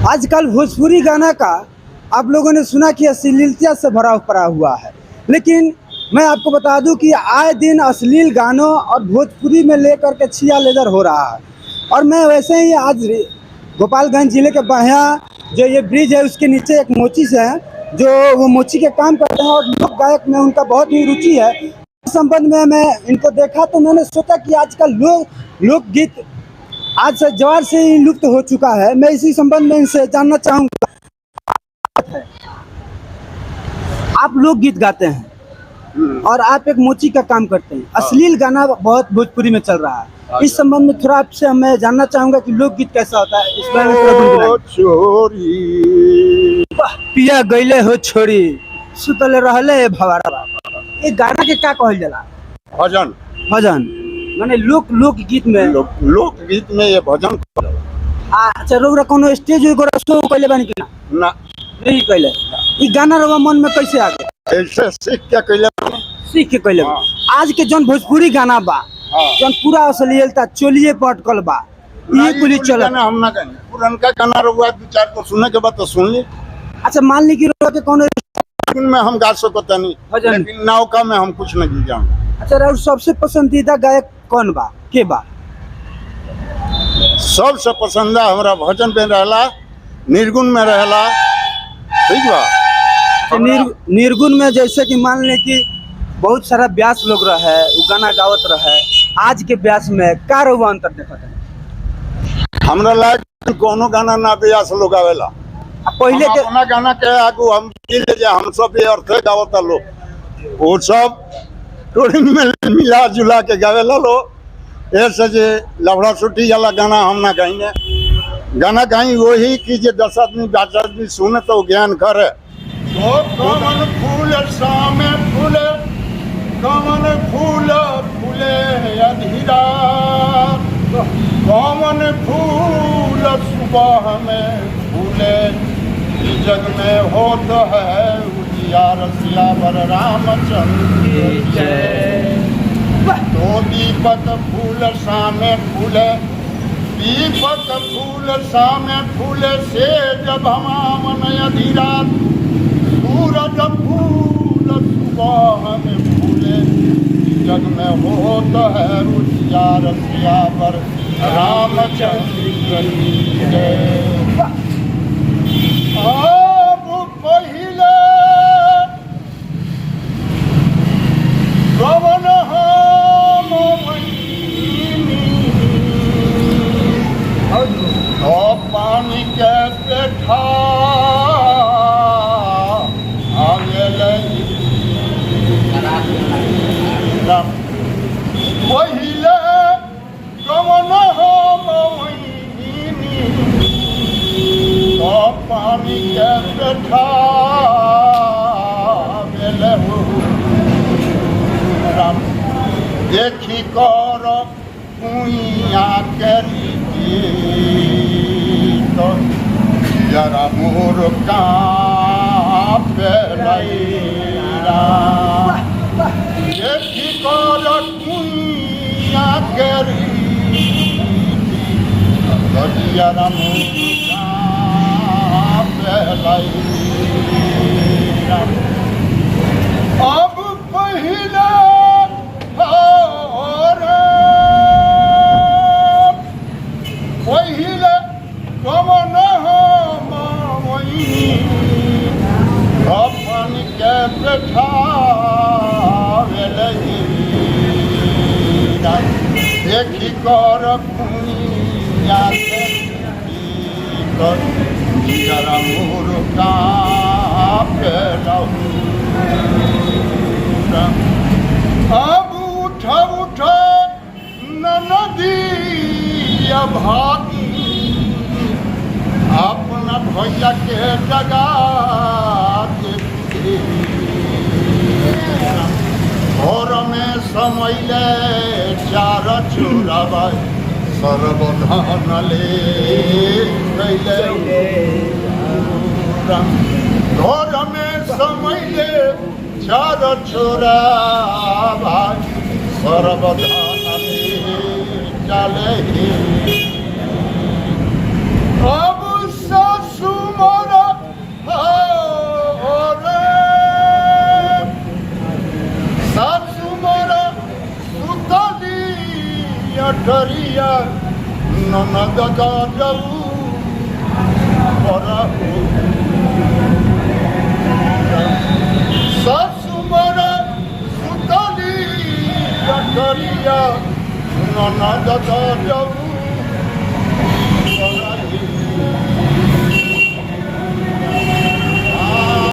आजकल भोजपुरी गाना का आप लोगों ने सुना कि अश्लीलता से भरा पड़ा हुआ है, लेकिन मैं आपको बता दूं कि आए दिन अश्लील गानों और भोजपुरी में लेकर के छिया लेदर हो रहा है। और मैं वैसे ही आज गोपालगंज जिले के बढ़िया जो ये ब्रिज है उसके नीचे एक मोची से है जो वो मोची के काम करते हैं और लोक गायक में उनका बहुत ही रुचि है। इस संबंध में मैं इनको देखा तो मैंने सोचा कि आजकल लोकगीत आज से ज्वार से ही लुप्त हो चुका है। मैं इसी संबंध में इनसे जानना चाहूँगा, आप लोकगीत गाते हैं और आप एक मोची का काम करते हैं, अश्लील गाना बहुत भोजपुरी में चल रहा है। इस संबंध में थोड़ा आपसे मैं जानना चाहूँगा कि लोकगीत कैसा होता है, इस बारे में थोड़ा गुनगुनाइए। छोरी पिया गईले हो छोड़ी सुतले रहले भवारा, ये गाना के क्या कहल जाला? भजन भजन माने लोकगीत में लोकगीत में ये भजन अच्छा रोगरा कोनो स्टेज वगैरह शो कइले बानी कि ना? ना नहीं कइले। ई गाना रवा मन में कैसे आ गया? ऐसे सीख के कैले सीख के कइले। आज के जौन भोजपुरी गाना बा जौन पूरा अश्लीलता चोलिए पटकल बा ये कुली चल हम ना गाने पुरनका गाना रहुआ दो चार को सुनने के बाद तो सुन ली। अच्छा मान ली कि रवा के कोनो में हम गा सकते नहीं, भजन। लेकिन नौका में हम कुछ नहीं जान। अच्छा रवा सबसे पसंदीदा गायक कौन बा के बा? सबसे पसंदा हमरा भजन में रहला, निर्गुण में रहला, ठीक बा। निर्गुण में जैसे कि मान ले कि बहुत सारा व्यास लोग रहे वो गाना गावत रहे, आज के व्यास में का रहुआ अंतर देखत है? हमरा लायक कोनो गाना ना व्यास लोग आवेला। पहले के अपना गाना के आगू हम हम सब ये अर्थ गावता लोग वो सब टोली में मिला जुला के गावेला लो। ऐसे जे लफड़ा सुटी वाला गाना हम ना गाएंगे, गाना गाई वही कि जे 10 आदमी 5 आदमी सुने तो ज्ञान करे। तो कमल फूल सामे फूले, कमल फूल फूले अधीरा, कमल फूल सुबह में फूले, जग में होत है उजियार सियावर रामचंद्र की जय। तो दीपक फूल सामे फूले, दीपक फूल सामे फूले से जब हमामन अधीरा, सूरज फूल सुबह में फूले, जग में होत है उजियार सियावर रामचंद्र की जय। अब पहिले कवन हम तो पानी के पेठा आगे पहिले कवन हम तो पानी के पेठा देखी कर कुइया करी तो जरा मोर कांपे लैला, देखी कर कुइया करी तो जरा मोर कांपे लैला। अब पहले पहिले कवन हम अपन के बैठा देखी कर कुइया जरा मोर कांपे लैला। अब उठ उठ नदी भागी अपना भैया के जगा घर में समैले चार चोराबा सर्वधान ले गईले, घर में समैले चार चोराबा सर्वधान ले चले। अब सस गठरिया ननद का जऊ ससुमर सुतली गठरिया ननद का जऊ